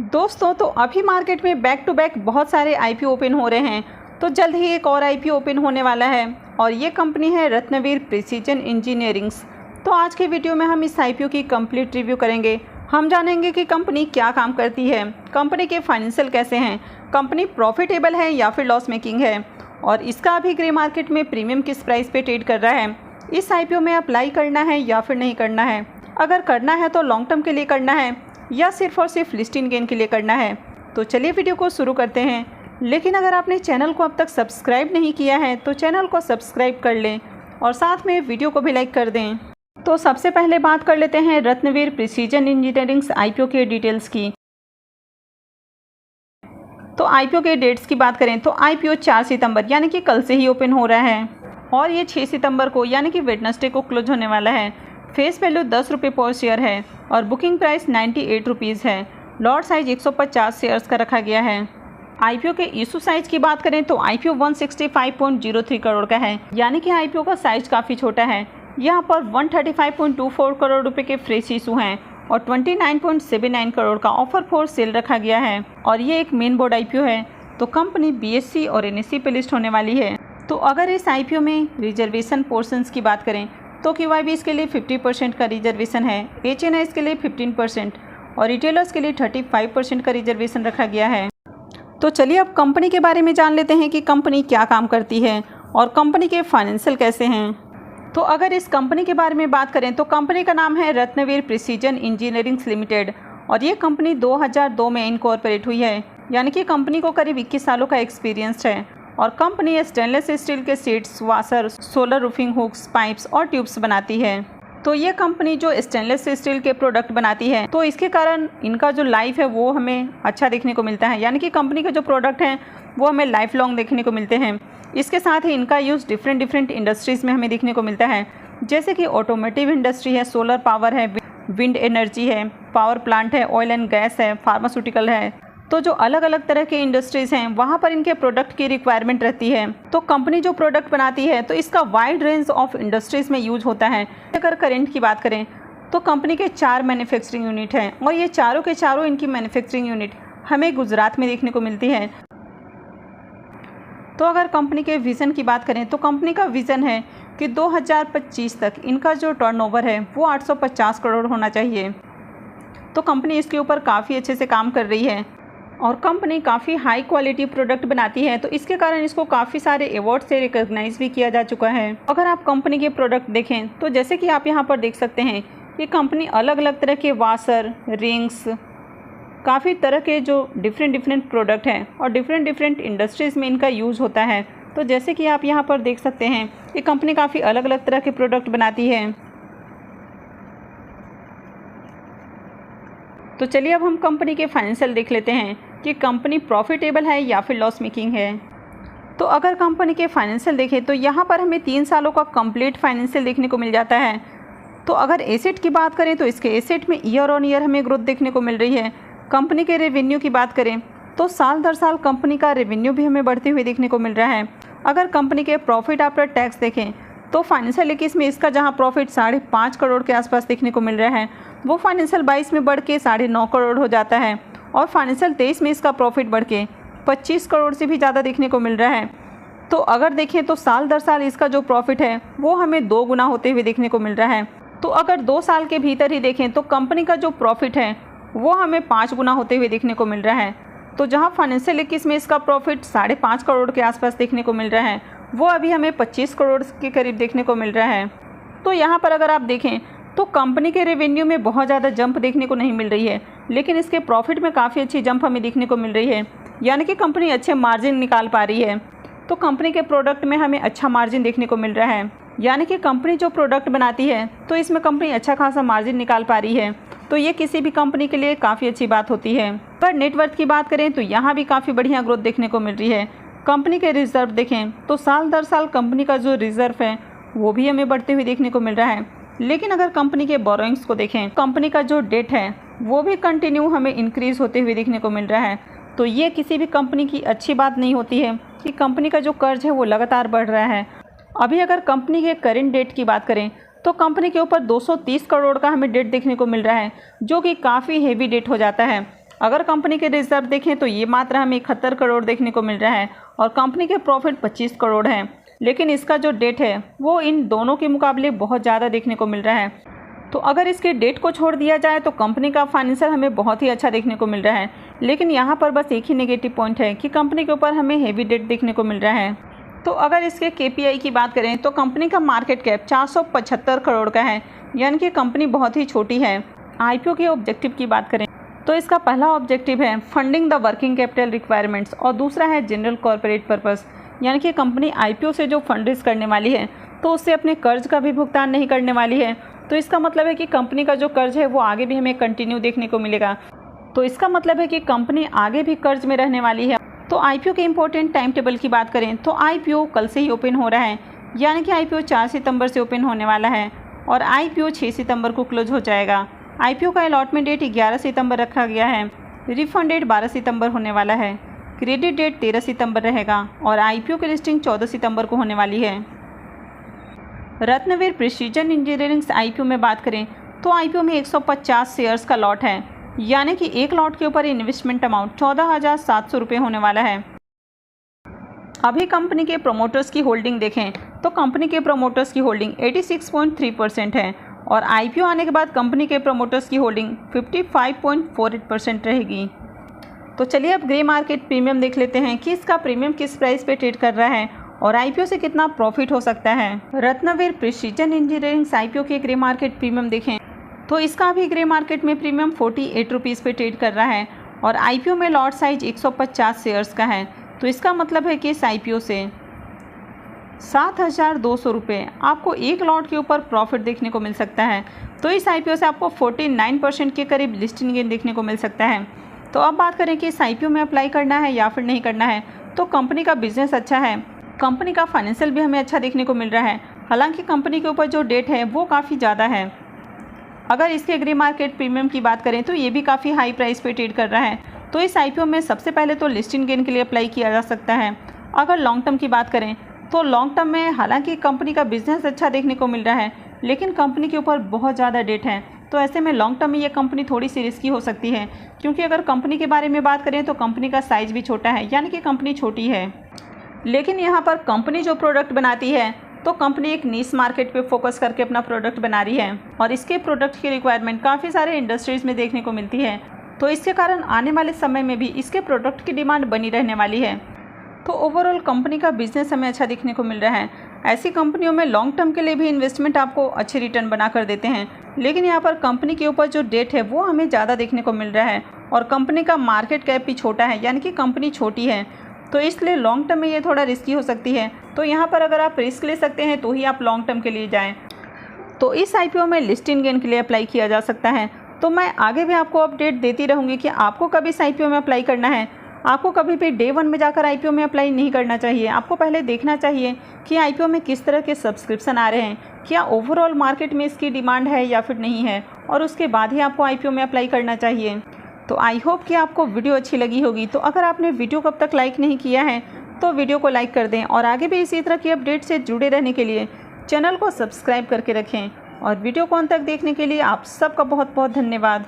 दोस्तों तो अभी मार्केट में बैक टू बैक बहुत सारे आईपीओ ओपन हो रहे हैं। तो जल्द ही एक और आईपीओ ओपन होने वाला है और ये कंपनी है रत्नवीर प्रिसीजन इंजीनियरिंग्स। तो आज के वीडियो में हम इस आईपीओ की कंप्लीट रिव्यू करेंगे। हम जानेंगे कि कंपनी क्या काम करती है, कंपनी के फाइनेंशियल कैसे हैं, कंपनी प्रॉफिटेबल है या फिर लॉस मेकिंग है, और इसका अभी ग्रे मार्केट में प्रीमियम किस प्राइस पे ट्रेड कर रहा है। इस आईपीओ में अप्लाई करना है या फिर नहीं करना है, अगर करना है तो लॉन्ग टर्म के लिए करना है या सिर्फ और सिर्फ लिस्टिंग गेन के लिए करना है। तो चलिए वीडियो को शुरू करते हैं। लेकिन अगर आपने चैनल को अब तक सब्सक्राइब नहीं किया है तो चैनल को सब्सक्राइब कर लें और साथ में वीडियो को भी लाइक कर दें। तो सबसे पहले बात कर लेते हैं रत्नवीर प्रिसीजन इंजीनियरिंग्स आईपीओ के डिटेल्स की। तो आईपीओ के डेट्स की बात करें तो आईपीओ 4 सितंबर यानी कि कल से ही ओपन हो रहा है और ये 6 सितंबर को यानी कि वेडनेसडे को क्लोज होने वाला है। फेस वैल्यू 10 रुपये पर शेयर है और बुकिंग प्राइस 98 रुपीज़ है। लॉट साइज 150 शेयर्स का रखा गया है। आईपीओ के इशू साइज की बात करें तो आईपीओ 165.03 करोड़ का है, यानी कि आईपीओ का साइज काफ़ी छोटा है। यहाँ पर 135.24 करोड़ रुपए के फ्रेश इशू हैं और 29.79 करोड़ का ऑफर फॉर सेल रखा गया है और ये एक मेन बोर्ड आईपीओ है। तो कंपनी बीएससी और एनएससी पे लिस्ट होने वाली है। तो अगर इस आईपीओ में रिजर्वेशन पोर्शंस की बात करें तो QYBs के लिए 50% का रिजर्वेशन है, HNIs के लिए 15% और रिटेलर्स के लिए 35% का रिजर्वेशन रखा गया है। तो चलिए अब कंपनी के बारे में जान लेते हैं कि कंपनी क्या काम करती है और कंपनी के फाइनेंशियल कैसे हैं। तो अगर इस कंपनी के बारे में बात करें तो कंपनी का नाम है रत्नवीर प्रिसीजन इंजीनियरिंग्स लिमिटेड और ये कंपनी 2002 में इनकॉर्पोरेट हुई है, यानी कि कंपनी को करीब 21 सालों का एक्सपीरियंस है और कंपनी स्टेनलेस स्टील के sheets, washer, solar roofing hooks, pipes और ट्यूब्स बनाती है। तो ये कंपनी जो स्टेनलेस स्टील के प्रोडक्ट बनाती है तो इसके कारण इनका जो लाइफ है वो हमें अच्छा देखने को मिलता है, यानी कि कंपनी के जो प्रोडक्ट हैं वो हमें लाइफ लॉन्ग देखने को मिलते हैं। इसके साथ ही इनका यूज़ डिफरेंट इंडस्ट्रीज़ में हमें देखने को मिलता है, जैसे कि ऑटोमोटिव इंडस्ट्री है, सोलर पावर है, विंड एनर्जी है, पावर प्लांट है, ऑयल एंड गैस है, फार्मास्यूटिकल है। तो जो अलग अलग तरह के इंडस्ट्रीज़ हैं वहाँ पर इनके प्रोडक्ट की रिक्वायरमेंट रहती है। तो कंपनी जो प्रोडक्ट बनाती है तो इसका वाइड रेंज ऑफ इंडस्ट्रीज़ में यूज होता है। अगर करेंट की बात करें तो कंपनी के 4 मैन्युफैक्चरिंग यूनिट हैं और ये चारों के चारों इनकी मैन्युफैक्चरिंग यूनिट हमें गुजरात में देखने को मिलती है। तो अगर कंपनी के विज़न की बात करें तो कंपनी का विज़न है कि 2025 तक इनका जो टर्नओवर है वो 850 करोड़ होना चाहिए। तो कंपनी इसके ऊपर काफ़ी अच्छे से काम कर रही है और कंपनी काफ़ी हाई क्वालिटी प्रोडक्ट बनाती है, तो इसके कारण इसको काफ़ी सारे अवार्ड से रिकॉग्नाइज भी किया जा चुका है। अगर आप कंपनी के प्रोडक्ट देखें तो जैसे कि आप यहाँ पर देख सकते हैं कि कंपनी अलग अलग तरह के वाशर, रिंग्स, काफ़ी तरह के जो डिफरेंट प्रोडक्ट हैं और डिफरेंट इंडस्ट्रीज़ में इनका यूज़ होता है। तो जैसे कि आप यहाँ पर देख सकते हैं कि कंपनी काफ़ी अलग अलग तरह के प्रोडक्ट बनाती है। तो चलिए अब हम कंपनी के फाइनेंशियल देख लेते हैं कि कंपनी प्रॉफिटेबल है या फिर लॉस मेकिंग है। तो अगर कंपनी के फाइनेंशियल देखें तो यहाँ पर हमें 3 सालों का कंप्लीट फाइनेंशियल देखने को मिल जाता है। तो अगर एसेट की बात करें तो इसके एसेट में ईयर ऑन ईयर हमें ग्रोथ देखने को मिल रही है। कंपनी के रेवेन्यू की बात करें तो साल दर साल कंपनी का रेवेन्यू भी हमें बढ़ते हुए देखने को मिल रहा है। अगर कंपनी के प्रॉफिट आफ्टर टैक्स देखें तो फाइनेंशियल 21 में इसका जहाँ प्रॉफिट 5.5 करोड़ के आसपास देखने को मिल रहा है वो फाइनेंशियल 22 में बढ़ के 9.5 करोड़ हो जाता है और फाइनेंशियल 23 में इसका प्रॉफिट बढ़ के 25 करोड़ से भी ज़्यादा देखने को मिल रहा है। तो अगर देखें तो साल दर साल इसका जो प्रॉफिट है वो हमें 2 गुना होते हुए देखने को मिल रहा है। तो अगर 2 साल के भीतर ही देखें तो कंपनी का जो प्रॉफिट है वो हमें 5 गुना होते हुए देखने को मिल रहा है। तो जहाँ फाइनेंशियल 21 में इसका प्रॉफिट 5.5 करोड़ के आसपास देखने को मिल रहा है वो अभी हमें 25 करोड़ के करीब देखने को मिल रहा है। तो यहाँ पर अगर आप देखें तो कंपनी के रेवेन्यू में बहुत ज़्यादा जंप देखने को नहीं मिल रही है, लेकिन इसके प्रॉफिट में काफ़ी अच्छी जंप हमें देखने को मिल रही है, यानी कि कंपनी अच्छे मार्जिन निकाल पा रही है। तो कंपनी के प्रोडक्ट में हमें अच्छा मार्जिन देखने को मिल रहा है, यानी कि कंपनी जो प्रोडक्ट बनाती है तो इसमें कंपनी अच्छा खासा मार्जिन निकाल पा रही है। तो ये किसी भी कंपनी के लिए काफ़ी अच्छी बात होती है। पर नेटवर्थ की बात करें तो यहाँ भी काफ़ी बढ़िया ग्रोथ देखने को मिल रही है। कंपनी के रिजर्व देखें तो साल दर साल कंपनी का जो रिजर्व है वो भी हमें बढ़ते हुए देखने को मिल रहा है। लेकिन अगर कंपनी के बोरोइंग्स को देखें, कंपनी का जो डेट है वो भी कंटिन्यू हमें इंक्रीज़ होते हुए देखने को मिल रहा है। तो ये किसी भी कंपनी की अच्छी बात नहीं होती है कि कंपनी का जो कर्ज है वो लगातार बढ़ रहा है। अभी अगर कंपनी के करेंट डेट की बात करें तो कंपनी के ऊपर 230 करोड़ का हमें डेट देखने को मिल रहा है, जो कि काफ़ी हेवी डेट हो जाता है। अगर कंपनी के रिजर्व देखें तो ये मात्र हमें 71 करोड़ देखने को मिल रहा है और कंपनी के प्रॉफिट 25 करोड़ है, लेकिन इसका जो डेट है वो इन दोनों के मुकाबले बहुत ज़्यादा देखने को मिल रहा है। तो अगर इसके डेट को छोड़ दिया जाए तो कंपनी का फाइनेंशियल हमें बहुत ही अच्छा देखने को मिल रहा है, लेकिन यहाँ पर बस एक ही नेगेटिव पॉइंट है कि कंपनी के ऊपर हमें हेवी डेट देखने को मिल रहा है। तो अगर इसके KPI की बात करें तो कंपनी का मार्केट कैप 475 करोड़ का है, यानी कि कंपनी बहुत ही छोटी है। IPO के ऑब्जेक्टिव की बात करें तो इसका पहला ऑब्जेक्टिव है funding the working capital requirements और दूसरा है जनरल कॉर्पोरेट पर्पस, यानी कि कंपनी IPO से जो फंड रेज करने वाली है तो उससे अपने कर्ज का भी भुगतान नहीं करने वाली है। तो इसका मतलब है कि कंपनी का जो कर्ज है वो आगे भी हमें कंटिन्यू देखने को मिलेगा। तो इसका मतलब है कि कंपनी आगे भी कर्ज में रहने वाली है। तो IPO के इम्पोर्टेंट टाइम टेबल की बात करें तो IPO कल से ही ओपन हो रहा है, यानी कि IPO 4 सितंबर से ओपन होने वाला है और IPO 6 सितंबर को क्लोज हो जाएगा। IPO का अलॉटमेंट डेट 11 सितंबर रखा गया है। रिफंड डेट 12 सितंबर होने वाला है। क्रेडिट डेट 13 सितंबर रहेगा और IPO की लिस्टिंग 14 सितंबर को होने वाली है। रत्नवीर प्रिसीजन इंजीनियरिंग IPO में बात करें तो IPO में 150 शेयर्स का लॉट है, यानी कि एक लॉट के ऊपर इन्वेस्टमेंट अमाउंट 14,700 रुपये होने वाला है। अभी कंपनी के प्रोमोटर्स की होल्डिंग देखें तो कंपनी के प्रोमोटर्स की होल्डिंग 86.3% है और IPO आने के बाद कंपनी के प्रोमोटर्स की होल्डिंग 55.48% रहेगी। तो चलिए अब ग्रे मार्केट प्रीमियम देख लेते हैं कि इसका प्रीमियम किस प्राइस पे ट्रेड कर रहा है और IPO से कितना प्रॉफिट हो सकता है। रत्नवीर प्रिसीजन इंजीनियरिंग IPO के ग्रे मार्केट प्रीमियम देखें तो इसका भी ग्रे मार्केट में प्रीमियम 48 रुपीज़ पे ट्रेड कर रहा है और IPO में लॉट साइज 150 शेयर्स का है। तो इसका मतलब है कि इस IPO से 7,200 रुपये आपको एक लॉट के ऊपर प्रॉफिट देखने को मिल सकता है। तो इस IPO से आपको 49% के करीब लिस्टिंग गेन देखने को मिल सकता है। तो अब बात करें कि इस IPO में अप्लाई करना है या फिर नहीं करना है, तो कंपनी का बिजनेस अच्छा है, कंपनी का फाइनेंशियल भी हमें अच्छा देखने को मिल रहा है। हालांकि कंपनी के ऊपर जो डेट है वो काफ़ी ज़्यादा है। अगर इसके ग्रे मार्केट प्रीमियम की बात करें तो ये भी काफ़ी हाई प्राइस पे ट्रेड कर रहा है। तो इस IPO में सबसे पहले तो लिस्टिंग गेन के लिए अप्लाई किया जा सकता है। अगर लॉन्ग टर्म की बात करें तो लॉन्ग टर्म में हालांकि कंपनी का बिजनेस अच्छा देखने को मिल रहा है, लेकिन कंपनी के ऊपर बहुत ज़्यादा डेट है। तो ऐसे में लॉन्ग टर्म में ये कंपनी थोड़ी सी रिस्की हो सकती है, क्योंकि अगर कंपनी के बारे में बात करें तो कंपनी का साइज़ भी छोटा है, यानी कि कंपनी छोटी है। लेकिन यहाँ पर कंपनी जो प्रोडक्ट बनाती है तो कंपनी एक नीश मार्केट पे फोकस करके अपना प्रोडक्ट बना रही है और इसके प्रोडक्ट की रिक्वायरमेंट काफ़ी सारे इंडस्ट्रीज़ में देखने को मिलती है। तो इसके कारण आने वाले समय में भी इसके प्रोडक्ट की डिमांड बनी रहने वाली है। तो ओवरऑल कंपनी का बिजनेस हमें अच्छा देखने को मिल रहा है। ऐसी कंपनियों में लॉन्ग टर्म के लिए भी इन्वेस्टमेंट आपको अच्छे रिटर्न बना कर देते हैं, लेकिन यहाँ पर कंपनी के ऊपर जो डेट है वो हमें ज़्यादा देखने को मिल रहा है और कंपनी का मार्केट कैप भी छोटा है, यानी कि कंपनी छोटी है। तो इसलिए लॉन्ग टर्म में ये थोड़ा रिस्की हो सकती है। तो यहाँ पर अगर आप रिस्क ले सकते हैं तो ही आप लॉन्ग टर्म के लिए जाएँ। तो इस IPO में लिस्टिंग गेन के लिए अप्लाई किया जा सकता है। तो मैं आगे भी आपको अपडेट देती रहूँगी कि आपको कभी इस IPO में अप्लाई करना है। आपको कभी भी डे 1 में जाकर IPO में अप्लाई नहीं करना चाहिए। आपको पहले देखना चाहिए कि IPO में किस तरह के सब्सक्रिप्शन आ रहे हैं, क्या ओवरऑल मार्केट में इसकी डिमांड है या फिर नहीं है, और उसके बाद ही आपको IPO में अप्लाई करना चाहिए। तो आई होप कि आपको वीडियो अच्छी लगी होगी। तो अगर आपने वीडियो को अब तक लाइक नहीं किया है तो वीडियो को लाइक कर दें और आगे भी इसी तरह की अपडेट से जुड़े रहने के लिए चैनल को सब्सक्राइब करके रखें। और वीडियो को अंत तक देखने के लिए आप सबका बहुत बहुत धन्यवाद।